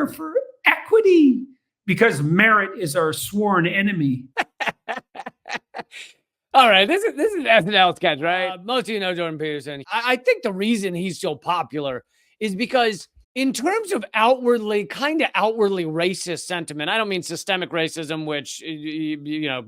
desire for equity because merit is our sworn enemy. All right, this is an SNL sketch, right? Most of you know Jordan Peterson. I think the reason he's so popular is because in terms of outwardly racist sentiment, I don't mean systemic racism, which,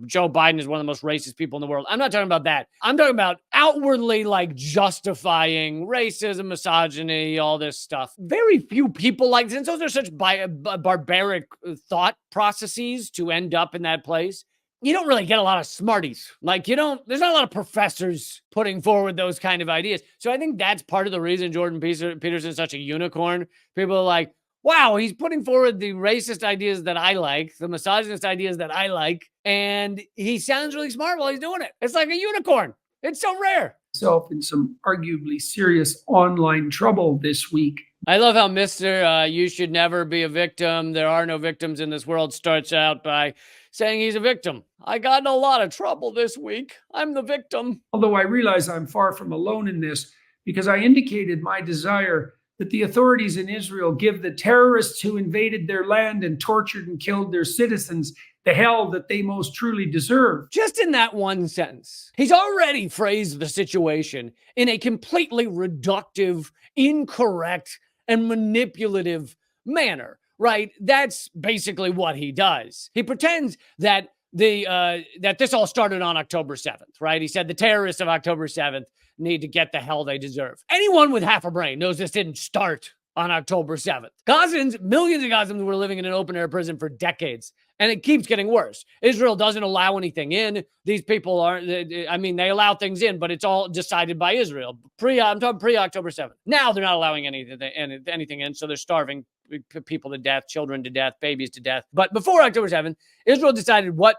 Joe Biden is one of the most racist people in the world. I'm not talking about that. I'm talking about outwardly justifying racism, misogyny, all this stuff. Very few people since those are such barbaric thought processes to end up in that place. You don't really get a lot of smarties. There's not a lot of professors putting forward those kind of ideas. So I think that's part of the reason Jordan Peterson is such a unicorn. People are like, wow, he's putting forward the racist ideas that I like, the misogynist ideas that I like, and he sounds really smart while he's doing it. It's like a unicorn. It's so rare. Self in some arguably serious online trouble this week. I love how Mr. You should never be a victim. There are no victims in this world starts out by saying he's a victim. I got in a lot of trouble this week. I'm the victim. Although I realize I'm far from alone in this because I indicated my desire that the authorities in Israel give the terrorists who invaded their land and tortured and killed their citizens the hell that they most truly deserve. Just in that one sentence, he's already phrased the situation in a completely reductive, incorrect, and manipulative manner, right? That's basically what he does. He pretends that that this all started on October 7th, right? He said the terrorists of October 7th need to get the hell they deserve. Anyone with half a brain knows this didn't start on October 7th. Millions of Gazans were living in an open-air prison for decades, and it keeps getting worse. Israel doesn't allow anything in. These people they allow things in, but it's all decided by Israel. I'm talking pre-October 7th. Now they're not allowing anything in, so they're starving people to death, children to death, babies to death. But before October 7th, Israel decided what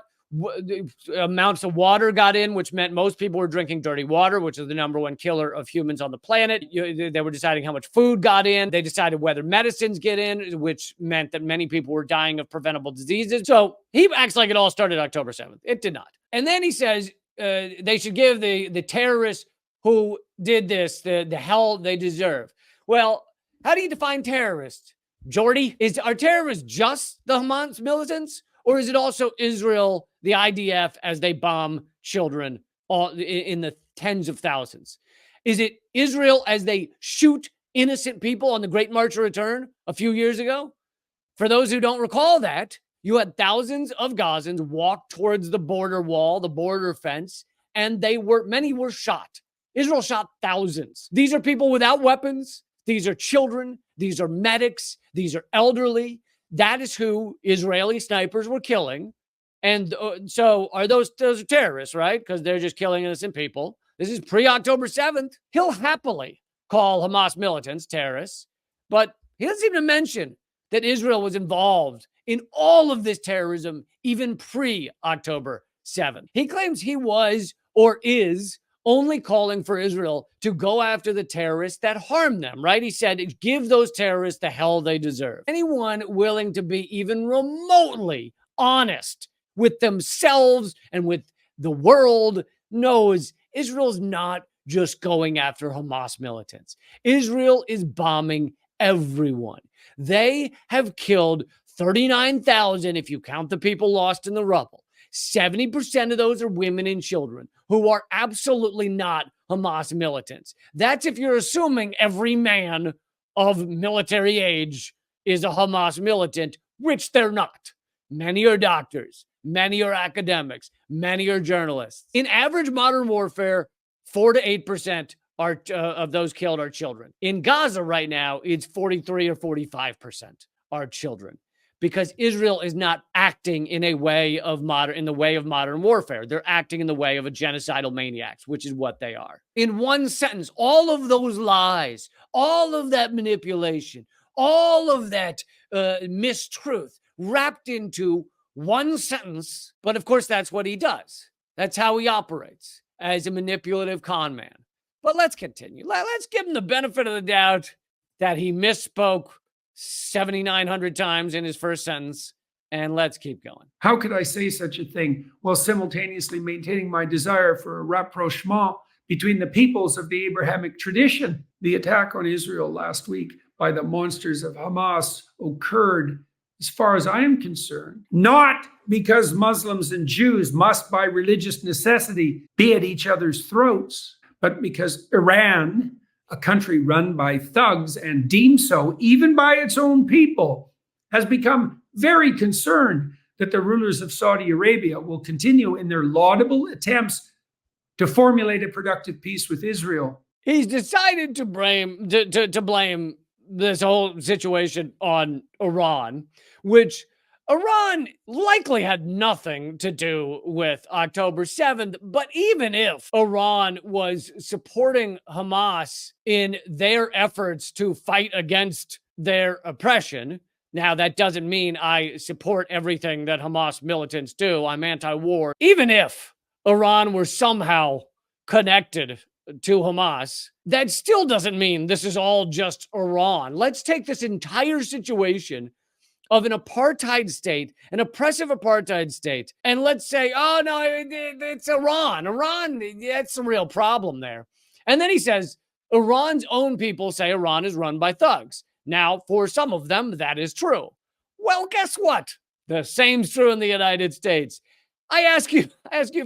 amounts of water got in, which meant most people were drinking dirty water, which is the number one killer of humans on the planet. They were deciding how much food got in. They decided whether medicines get in, which meant that many people were dying of preventable diseases. So he acts like it all started October 7th. It did not. And then he says they should give the terrorists who did this the hell they deserve. Well, how do you define terrorists? Jordy, are terrorists just the Hamas militants? Or is it also Israel, the IDF, as they bomb children in the tens of thousands? Is it Israel as they shoot innocent people on the Great March of Return a few years ago? For those who don't recall that, you had thousands of Gazans walk towards the border wall, the border fence, and many were shot. Israel shot thousands. These are people without weapons. These are children. These are medics. These are elderly. That is who Israeli snipers were killing. And so are those are terrorists, right? Because they're just killing innocent people. This is pre-October 7th. He'll happily call Hamas militants terrorists, but he doesn't even mention that Israel was involved in all of this terrorism even pre-October 7th. He claims he was or is only calling for Israel to go after the terrorists that harm them, right? He said, give those terrorists the hell they deserve. Anyone willing to be even remotely honest with themselves and with the world knows Israel's not just going after Hamas militants. Israel is bombing everyone. They have killed 39,000 if you count the people lost in the rubble. 70% of those are women and children who are absolutely not Hamas militants. That's if you're assuming every man of military age is a Hamas militant, which they're not. Many are doctors. Many are academics. Many are journalists. In average modern warfare, 4 to 8% of those killed are children. In Gaza right now, it's 43 or 45% are children. Because Israel is not acting in the way of modern warfare. They're acting in the way of a genocidal maniacs, which is what they are. In one sentence, all of those lies, all of that manipulation, all of that mistruth wrapped into one sentence. But of course, that's what he does. That's how he operates as a manipulative con man. But let's continue. Let's give him the benefit of the doubt that he misspoke 7,900 times in his first sentence, and let's keep going. How could I say such a thing while simultaneously maintaining my desire for a rapprochement between the peoples of the Abrahamic tradition? The attack on Israel last week by the monsters of Hamas occurred, as far as I am concerned, not because Muslims and Jews must, by religious necessity, be at each other's throats, but because Iran, a country run by thugs and deemed so even by its own people, has become very concerned that the rulers of Saudi Arabia will continue in their laudable attempts to formulate a productive peace with Israel. He's decided to blame this whole situation on Iran, which Iran likely had nothing to do with October 7th. But even if Iran was supporting Hamas in their efforts to fight against their oppression, now that doesn't mean I support everything that Hamas militants do. I'm anti-war. Even if Iran were somehow connected to Hamas, that still doesn't mean this is all just Iran. Let's take this entire situation of an apartheid state, an oppressive apartheid state, and let's say, oh no, it's Iran. Iran, that's the real problem there. And then he says, Iran's own people say Iran is run by thugs. Now, for some of them, that is true. Well, guess what? The same's true in the United States. I ask you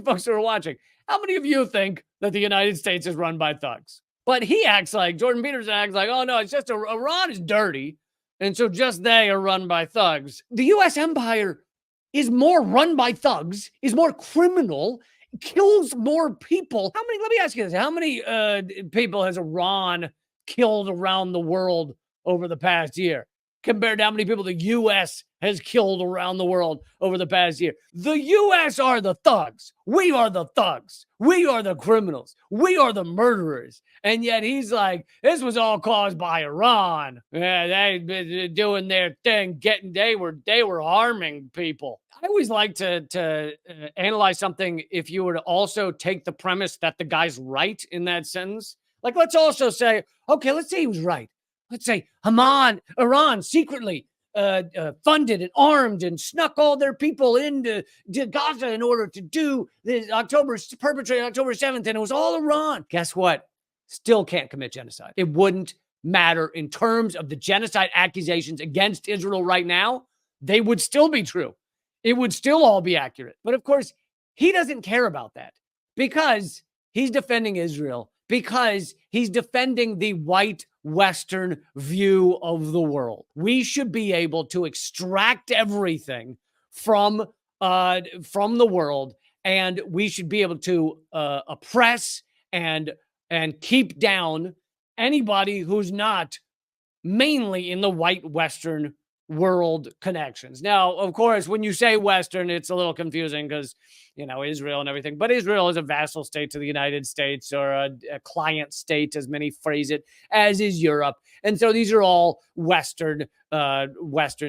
folks who are watching, how many of you think that the United States is run by thugs? But he acts like, Jordan Peterson acts like, oh no, it's just Iran is dirty, and so just they are run by thugs. The U.S. empire is more run by thugs, is more criminal, kills more people. Let me ask you this, how many people has Iran killed around the world over the past year compared to how many people the U.S. has killed around the world over the past year? The U.S. are the thugs. We are the thugs. We are the criminals. We are the murderers. And yet he's like, this was all caused by Iran. Yeah, they doing their thing, they were harming people. I always like to analyze something if you were to also take the premise that the guy's right in that sentence. Like, let's also say, okay, let's say he was right. Let's say Iran secretly funded and armed and snuck all their people into Gaza in order to do perpetrate October 7th, and it was all Iran. Guess what? Still can't commit genocide. It wouldn't matter in terms of the genocide accusations against Israel right now. They would still be true. It would still all be accurate. But of course, he doesn't care about that because he's defending Israel, because he's defending the white Western view of the world. We should be able to extract everything from the world, and we should be able to oppress and keep down anybody who's not mainly in the white Western world connections. Now, of course, when you say Western, it's a little confusing because, Israel and everything, but Israel is a vassal state to the United States, or a client state, as many phrase it, as is Europe. And so these are all Western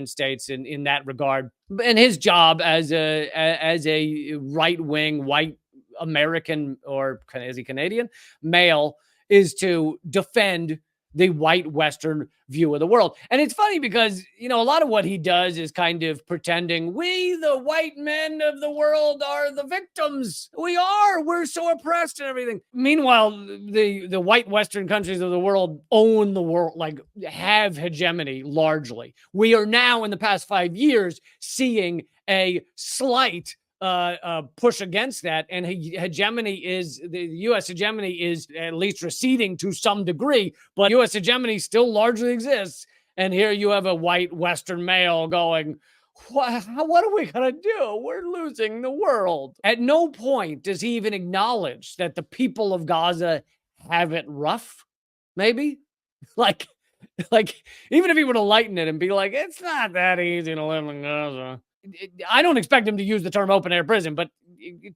states in that regard. And his job as a right-wing white American, or is he Canadian, male, is to defend the white Western view of the world. And it's funny because, a lot of what he does is kind of pretending we, the white men of the world, are the victims. We're so oppressed and everything. Meanwhile, the white Western countries of the world own the world, like have hegemony largely. We are now in the past 5 years seeing a slight push against that, and the U.S. hegemony is at least receding to some degree, but U.S. hegemony still largely exists. And here you have a white Western male going, what are we gonna do? We're losing the world. At no point does he even acknowledge that the people of Gaza have it rough. Maybe like even if he were to lighten it and be like, it's not that easy to live in Gaza. I don't expect him to use the term open air prison, but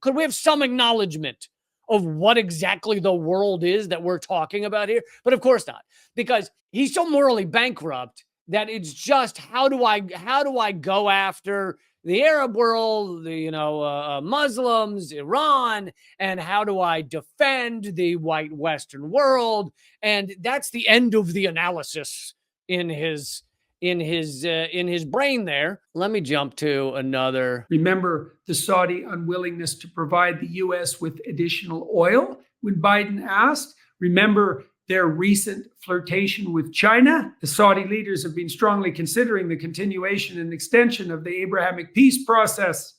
could we have some acknowledgement of what exactly the world is that we're talking about here? But of course not, because he's so morally bankrupt that it's just, how do I go after the Arab world, Muslims, Iran, and how do I defend the white Western world? And that's the end of the analysis in his brain there. Let me jump to another. Remember the Saudi unwillingness to provide the U.S. with additional oil when Biden asked? Remember their recent flirtation with China. The Saudi leaders have been strongly considering the continuation and extension of the Abrahamic peace process.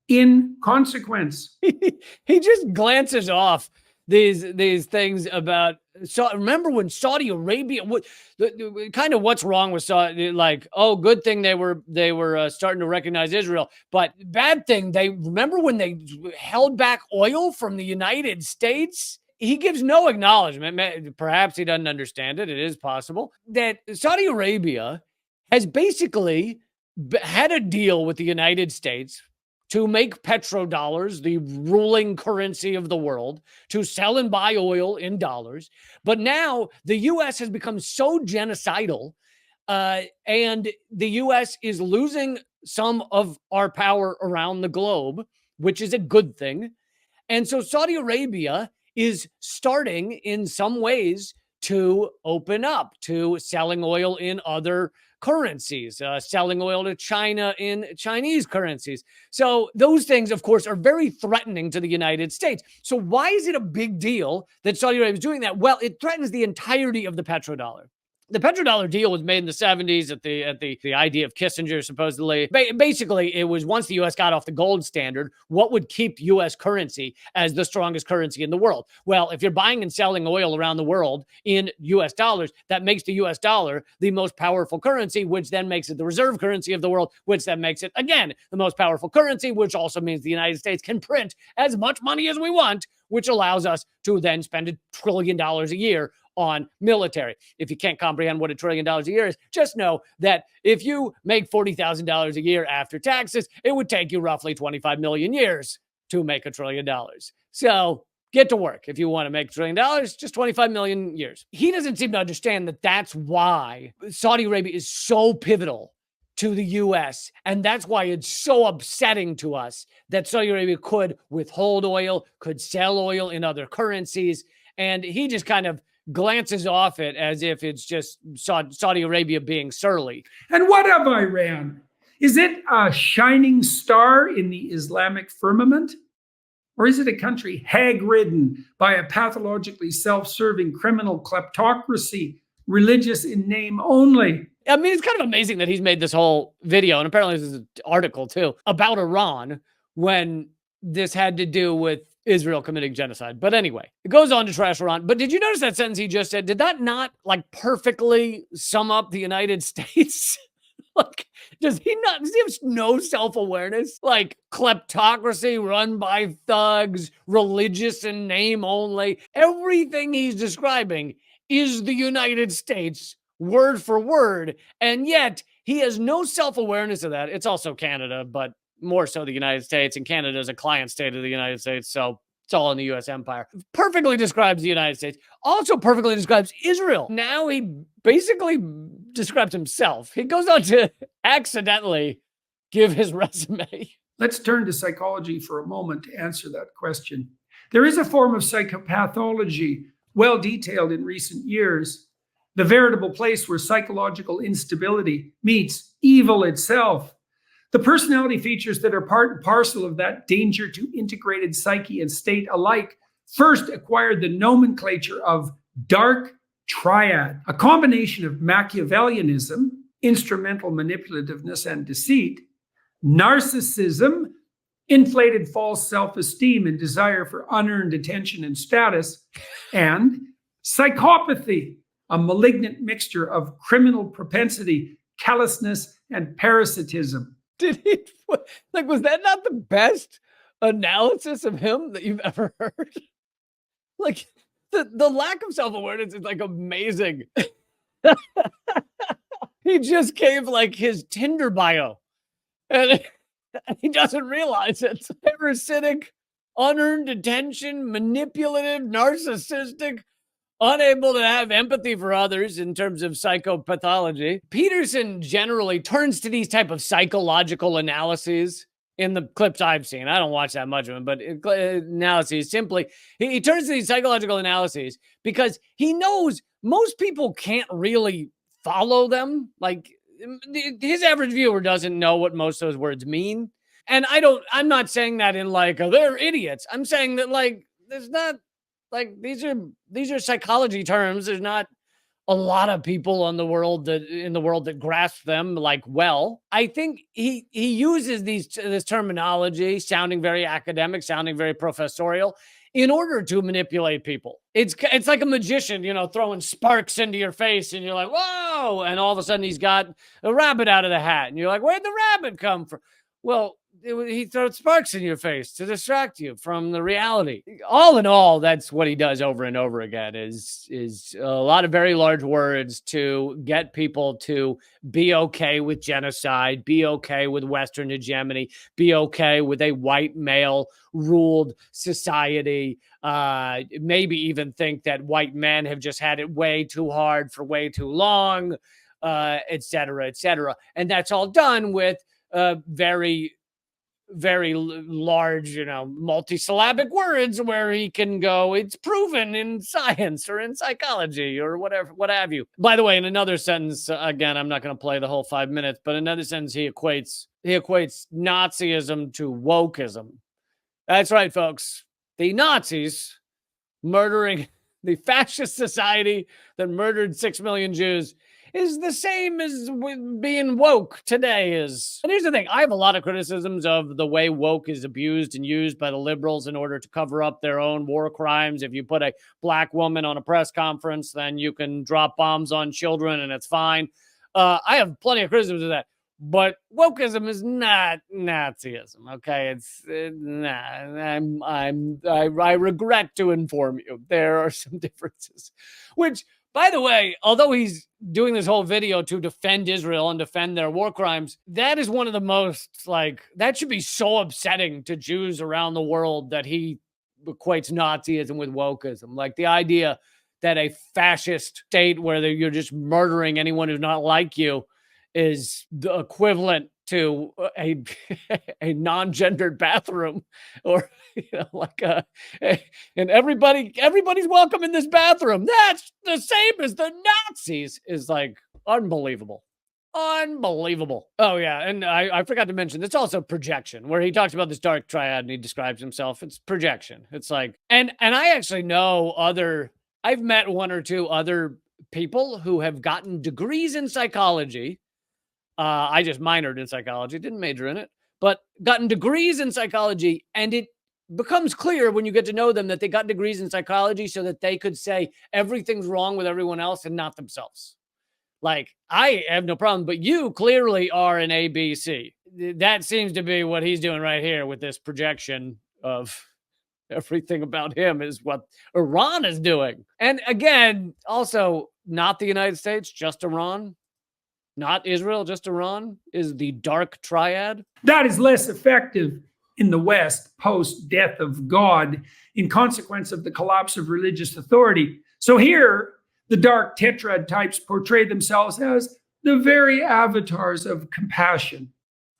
In consequence, he just glances off these things about. So remember when Saudi Arabia, kind of what's wrong with Saudi? Like, oh, good thing they were starting to recognize Israel, but bad thing they remember when they held back oil from the United States. He gives no acknowledgement. Perhaps he doesn't understand it. It is possible that Saudi Arabia has basically had a deal with the United States to make petrodollars the ruling currency of the world, to sell and buy oil in dollars. But now the U.S. has become so genocidal, and the U.S. is losing some of our power around the globe, which is a good thing. And so Saudi Arabia is starting in some ways to open up to selling oil in other currencies, selling oil to China in Chinese currencies. So those things, of course, are very threatening to the United States. So why is it a big deal that Saudi Arabia is doing that? Well, it threatens the entirety of the petrodollar. The petrodollar deal was made in the 70s at the idea of Kissinger, supposedly. Basically, it was once the U.S. got off the gold standard, what would keep U.S. currency as the strongest currency in the world? Well, if you're buying and selling oil around the world in U.S. dollars, that makes the U.S. dollar the most powerful currency, which then makes it the reserve currency of the world, which then makes it, again, the most powerful currency, which also means the United States can print as much money as we want, which allows us to then spend $1 trillion a year on military. If you can't comprehend what $1 trillion a year is, just know that if you make $40,000 a year after taxes, it would take you roughly 25 million years to make $1 trillion. So get to work. If you want to make $1 trillion, just 25 million years. He doesn't seem to understand that that's why Saudi Arabia is so pivotal to the U.S. And that's why it's so upsetting to us that Saudi Arabia could withhold oil, could sell oil in other currencies. And he just kind of glances off it as if it's just Saudi Arabia being surly. And what of Iran? Is it a shining star in the Islamic firmament? Or is it a country hag-ridden by a pathologically self-serving criminal kleptocracy, religious in name only? I mean, it's kind of amazing that he's made this whole video, and apparently this is an article too, about Iran when this had to do with Israel committing genocide. But anyway, it goes on to trash Iran. But did you notice that sentence he just said? Did that not like perfectly sum up the United States? Like, does he have no self-awareness? Like kleptocracy run by thugs, religious in name only. Everything he's describing is the United States word for word. And yet he has no self-awareness of that. It's also Canada, but more so the United States, and Canada is a client state of the United States, so it's all in the U.S. empire. Perfectly describes the United States. Also perfectly describes Israel. Now he basically describes himself. He goes on to accidentally give his resume. Let's turn to psychology for a moment to answer that question. There is a form of psychopathology well detailed in recent years, the veritable place where psychological instability meets evil itself. The personality features that are part and parcel of that danger to integrated psyche and state alike first acquired the nomenclature of Dark Triad, a combination of Machiavellianism, instrumental manipulativeness and deceit, narcissism, inflated false self-esteem and desire for unearned attention and status, and psychopathy, a malignant mixture of criminal propensity, callousness, and parasitism. Did he, like, was that not the best analysis of him that you've ever heard? Like, the lack of self-awareness is like amazing. He just gave like his Tinder bio and he doesn't realize it. Parasitic, unearned attention, manipulative, narcissistic, unable to have empathy for others in terms of psychopathology. Peterson generally turns to these type of psychological analyses in the clips I've seen. I don't watch that much of them, but analyses simply, he turns to these psychological analyses because he knows most people can't really follow them. Like his average viewer doesn't know what most of those words mean. And I'm not saying that in like, oh, they're idiots. I'm saying that like, there's not Like these are psychology terms. There's not a lot of people in the world that grasp them like well. I think he uses this terminology sounding very academic, sounding very professorial in order to manipulate people. It's like a magician, throwing sparks into your face and you're like, "Whoa!" and all of a sudden he's got a rabbit out of the hat and you're like, "Where'd the rabbit come from?" Well, he throws sparks in your face to distract you from the reality. All in all, that's what he does over and over again is a lot of very large words to get people to be okay with genocide, be okay with Western hegemony, be okay with a white male ruled society, maybe even think that white men have just had it way too hard for way too long, et cetera, et cetera. And that's all done with very large, multisyllabic words where he can go, it's proven in science or in psychology or whatever, what have you. By the way, in another sentence, again, I'm not going to play the whole 5 minutes, but in another sentence, he equates Nazism to wokeism. That's right, folks. The Nazis murdering the fascist society that murdered 6 million Jews is the same as being woke today is. And here's the thing. I have a lot of criticisms of the way woke is abused and used by the liberals in order to cover up their own war crimes. If you put a black woman on a press conference, then you can drop bombs on children and it's fine. I have plenty of criticisms of that. But wokeism is not Nazism, okay? I regret to inform you there are some differences, which, by the way, although he's doing this whole video to defend Israel and defend their war crimes, that is one of the most, that should be so upsetting to Jews around the world that he equates Nazism with wokeism. Like the idea that a fascist state where you're just murdering anyone who's not like you is the equivalent to a non-gendered bathroom, or and everybody's welcome in this bathroom. That's the same as the Nazis. Is like unbelievable. Oh yeah, and I forgot to mention it's also projection, where he talks about this dark triad and he describes himself. It's projection. It's like and I actually know I've met one or two other people who have gotten degrees in psychology. I just minored in psychology, didn't major in it, but gotten degrees in psychology. And it becomes clear when you get to know them that they got degrees in psychology so that they could say everything's wrong with everyone else and not themselves. Like, I have no problem, but you clearly are an ABC. That seems to be what he's doing right here with this projection of everything about him is what Iran is doing. And again, also not the United States, just Iran. Not Israel, just Iran, is the Dark Triad. That is less effective in the West post-death of God in consequence of the collapse of religious authority. So here, the Dark Tetrad types portray themselves as the very avatars of compassion.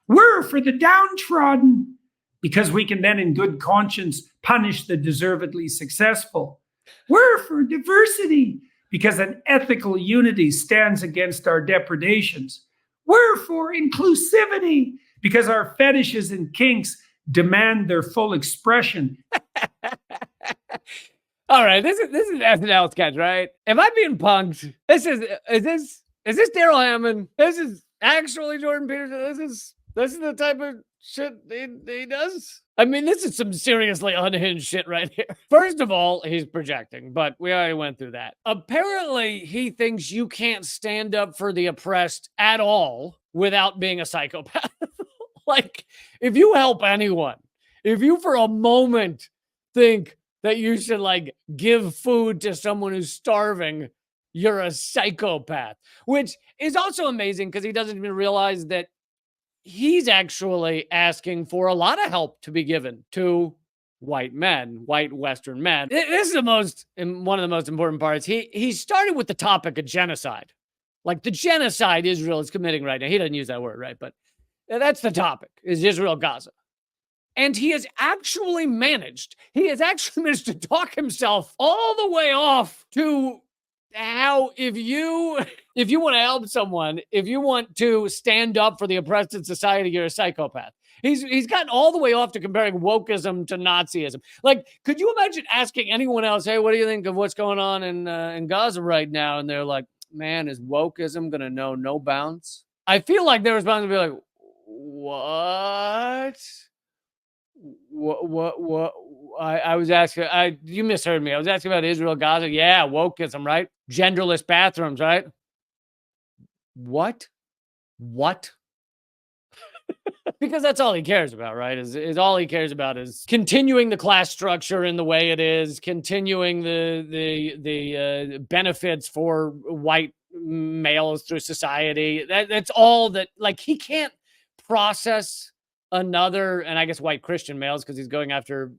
We're for the downtrodden, because we can then in good conscience punish the deservedly successful. We're for diversity, because an ethical unity stands against our depredations. We're for inclusivity, because our fetishes and kinks demand their full expression. All right, this is an SNL sketch, right? Am I being punked? Is this Daryl Hammond? This is actually Jordan Peterson. This is the type of shit he does. I mean, this is some seriously unhinged shit right here. First of all, he's projecting, but we already went through that. Apparently, he thinks you can't stand up for the oppressed at all without being a psychopath. Like, if you help anyone, if you for a moment think that you should give food to someone who's starving, you're a psychopath, which is also amazing because he doesn't even realize that he's actually asking for a lot of help to be given to white men, white Western men. This is one of the most important parts. He started with the topic of genocide, like the genocide Israel is committing right now. He doesn't use that word, right? But that's the topic, is Israel Gaza. And he has actually managed to talk himself all the way off to how if you want to help someone, if you want to stand up for the oppressed in society, you're a psychopath. He's gotten all the way off to comparing wokeism to Nazism. Like, could you imagine asking anyone else, hey, what do you think of what's going on in Gaza right now? And they're like, man, is wokeism going to know no bounds? I feel like their response would be like, what? What? I was asking, you misheard me. I was asking about Israel, Gaza. Yeah, wokeism, right? Genderless bathrooms, right? What? Because that's all he cares about, right? Is all he cares about is continuing the class structure in the way it is, continuing the benefits for white males through society. That's all that, like, he can't process another, and I guess white Christian males, because he's going after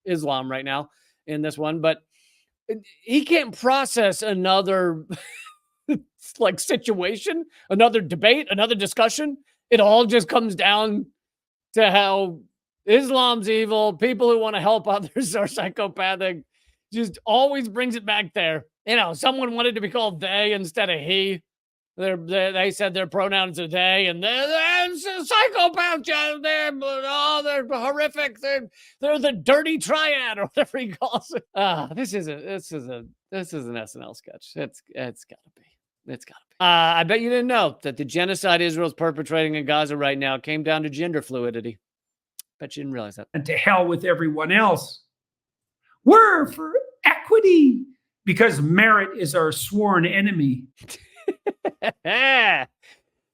Islam right now in this one, but he can't process another like situation, another debate, another discussion. It all just comes down to how Islam's evil, people who want to help others are psychopathic. Just always brings it back there. You know, someone wanted to be called they instead of he. They said their pronouns are they, and they're psychopaths. They're horrific. They're the dirty triad, or whatever he calls it. This is an SNL sketch. It's gotta be. It's gotta be. I bet you didn't know that the genocide Israel's perpetrating in Gaza right now came down to gender fluidity. Bet you didn't realize that. And to hell with everyone else. We're for equity because merit is our sworn enemy.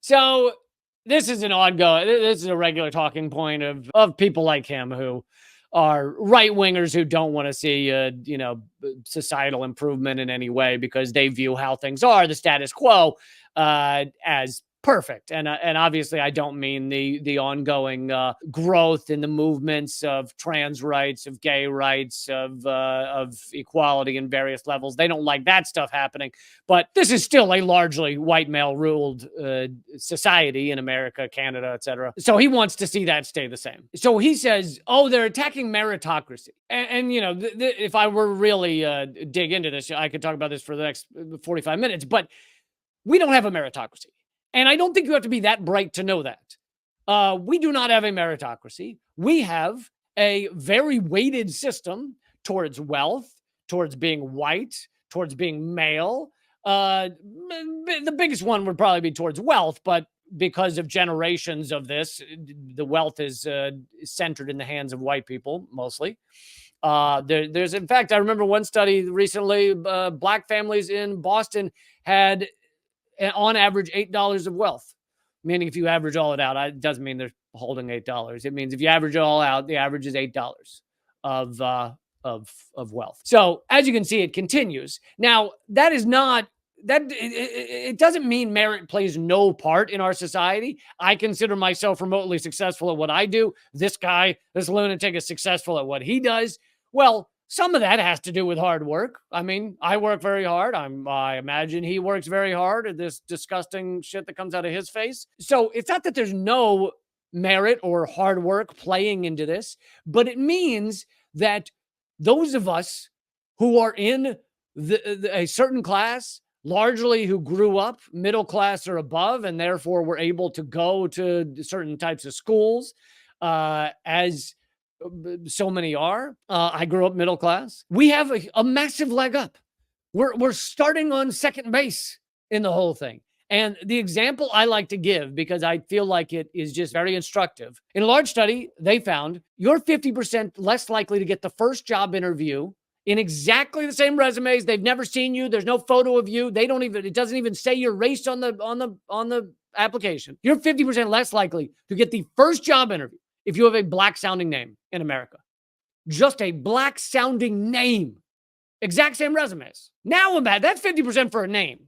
So this is an ongoing, this is a regular talking point of people like him who are right-wingers who don't want to see, societal improvement in any way because they view how things are, the status quo, as perfect. And obviously I don't mean the ongoing growth in the movements of trans rights, of gay rights, of equality in various levels. They don't like that stuff happening. But this is still a largely white male ruled society in America, Canada, etc. So he wants to see that stay the same. So he says, oh, they're attacking meritocracy. And if I were really dig into this, I could talk about this for the next 45 minutes, but we don't have a meritocracy. And I don't think you have to be that bright to know that. We do not have a meritocracy. We have a very weighted system towards wealth, towards being white, towards being male. The biggest one would probably be towards wealth, but because of generations of this, the wealth is centered in the hands of white people, mostly. There's, in fact, I remember one study recently, black families in Boston had on average $8 of wealth, meaning if you average all it out, it doesn't mean they're holding $8. It means if you average it all out, the average is $8 of wealth. So as you can see, it continues. Now that is not that it doesn't mean merit plays no part in our society. I consider myself remotely successful at what I do. This lunatic is successful at what he does. Well, some of that has to do with hard work. I mean, I work very hard. I imagine he works very hard at this disgusting shit that comes out of his face. So it's not that there's no merit or hard work playing into this, but it means that those of us who are in a certain class, largely who grew up middle class or above, and therefore were able to go to certain types of schools, as so many are. I grew up middle class. We have a massive leg up. We're starting on second base in the whole thing. And the example I like to give, because I feel like it is just very instructive. In a large study, they found you're 50% less likely to get the first job interview in exactly the same resumes. They've never seen you. There's no photo of you. It doesn't even say your race on the application. You're 50% less likely to get the first job interview if you have a black sounding name in America. Just a black sounding name. Exact same resumes. Now imagine, that's 50% for a name.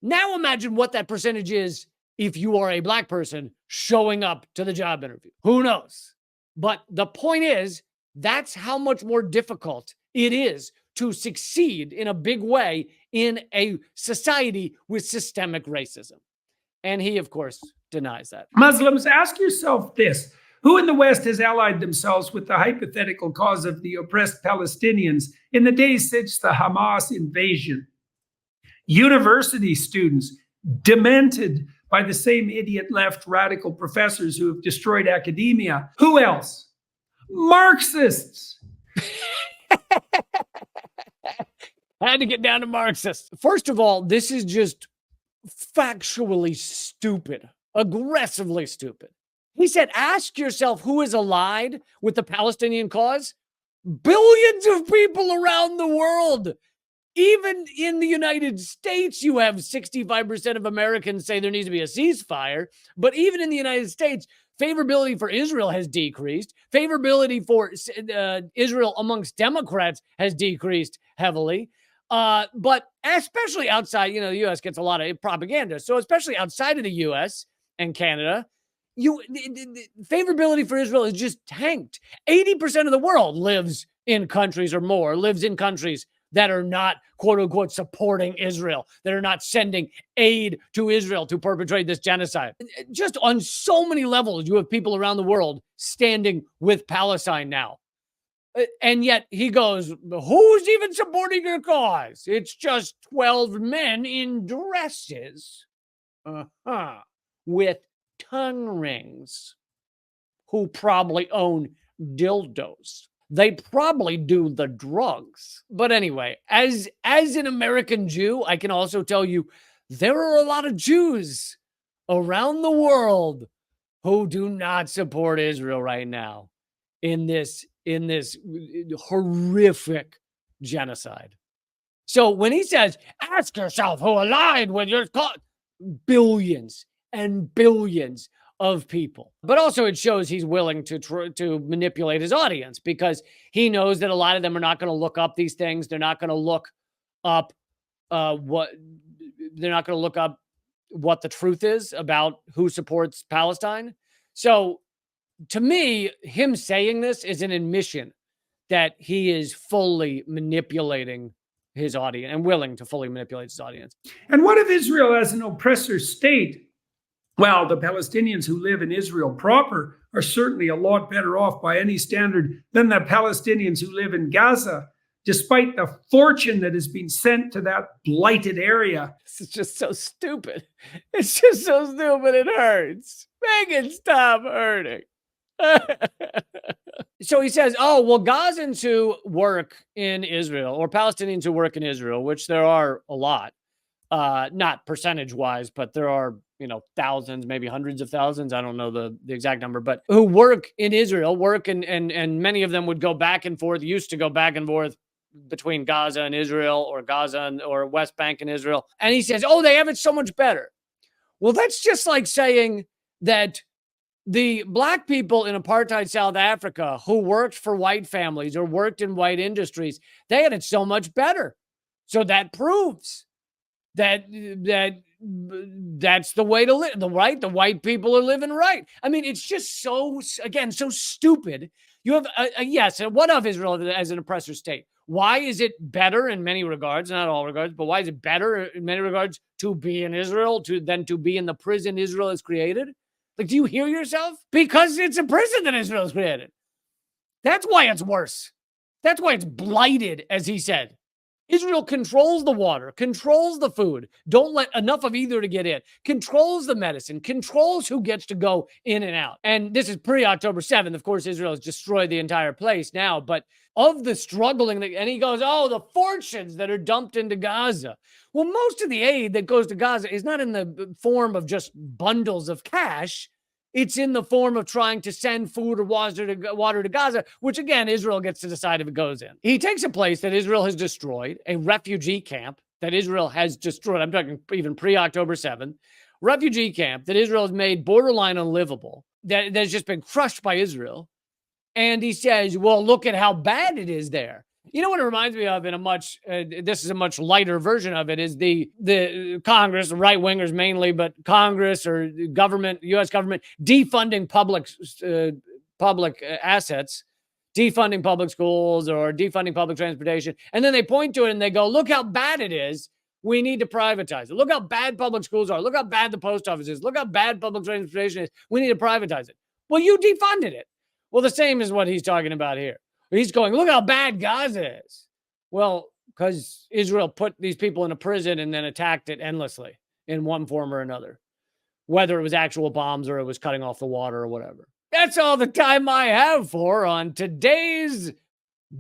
Now imagine what that percentage is if you are a black person showing up to the job interview. Who knows? But the point is, that's how much more difficult it is to succeed in a big way in a society with systemic racism. And he, of course, denies that. Muslims, ask yourself this. Who in the West has allied themselves with the hypothetical cause of the oppressed Palestinians in the days since the Hamas invasion? university students, demented by the same idiot left radical professors who have destroyed academia. Who else? Marxists. Had to get down to Marxists. First of all, this is just factually stupid, aggressively stupid. He said, ask yourself who is allied with the Palestinian cause? Billions of people around the world. Even in the United States, you have 65% of Americans say there needs to be a ceasefire. But even in the United States, favorability for Israel has decreased. Favorability for Israel amongst Democrats has decreased heavily. But especially outside, the U.S. gets a lot of propaganda. So especially outside of the U.S. and Canada, the favorability for Israel is just tanked. 80% of the world lives in countries that are not, quote unquote, supporting Israel, that are not sending aid to Israel to perpetrate this genocide. Just on so many levels, you have people around the world standing with Palestine now. And yet he goes, who's even supporting your cause? It's just 12 men in dresses with tongue rings who probably own dildos. They probably do the drugs. But anyway, as an American Jew, I can also tell you there are a lot of Jews around the world who do not support Israel right now in this horrific genocide. So when he says, ask yourself who allied with your cause, billions and billions of people. But also it shows he's willing to manipulate his audience, because he knows that a lot of them are not going to look up these things. They're not going to look up what the truth is about who supports Palestine. So to me, him saying this is an admission that he is fully manipulating his audience and willing to fully manipulate his audience. And what if Israel as an oppressor state? Well, the Palestinians who live in Israel proper are certainly a lot better off by any standard than the Palestinians who live in Gaza, despite the fortune that has been sent to that blighted area. This is just so stupid. It's just so stupid. It hurts. Make it stop hurting. So he says, oh, well, Gazans who work in Israel, or Palestinians who work in Israel, which there are a lot, not percentage wise, but there are, thousands, maybe hundreds of thousands. I don't know the exact number, but who work in Israel, and many of them would go back and forth, used to go back and forth between Gaza and Israel, or Gaza or West Bank and Israel. And he says, oh, they have it so much better. Well, that's just like saying that the black people in apartheid South Africa who worked for white families or worked in white industries, they had it so much better. So that proves that that's the way to live, right? The white people are living right. I mean, it's just so stupid. You have, yes, what of Israel as an oppressor state? Why is it better in many regards, not all regards, but why is it better in many regards to be in Israel than to be in the prison Israel has created? Like, do you hear yourself? Because it's a prison that Israel has created. That's why it's worse. That's why it's blighted, as he said. Israel controls the water, controls the food, don't let enough of either to get in, controls the medicine, controls who gets to go in and out. And this is pre-October 7th. Of course, Israel has destroyed the entire place now, but of the struggling, and he goes, oh, the fortunes that are dumped into Gaza. Well, most of the aid that goes to Gaza is not in the form of just bundles of cash. It's in the form of trying to send food or water to Gaza, which, again, Israel gets to decide if it goes in. He takes a place that Israel has destroyed, a refugee camp that Israel has destroyed. I'm talking even pre-October 7th. Refugee camp that Israel has made borderline unlivable, that has just been crushed by Israel. And he says, well, look at how bad it is there. You know what it reminds me of in a much, this is a much lighter version of it, is the Congress, right-wingers mainly, but Congress or government, U.S. government, defunding public assets, defunding public schools or defunding public transportation. And then they point to it and they go, look how bad it is. We need to privatize it. Look how bad public schools are. Look how bad the post office is. Look how bad public transportation is. We need to privatize it. Well, you defunded it. Well, the same is what he's talking about here. He's going, look how bad Gaza is. Well, because Israel put these people in a prison and then attacked it endlessly in one form or another, whether it was actual bombs or it was cutting off the water or whatever. That's all the time I have for on today's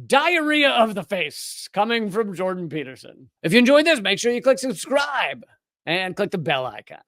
Diarrhea of the Face, coming from Jordan Peterson. If you enjoyed this, make sure you click subscribe and click the bell icon.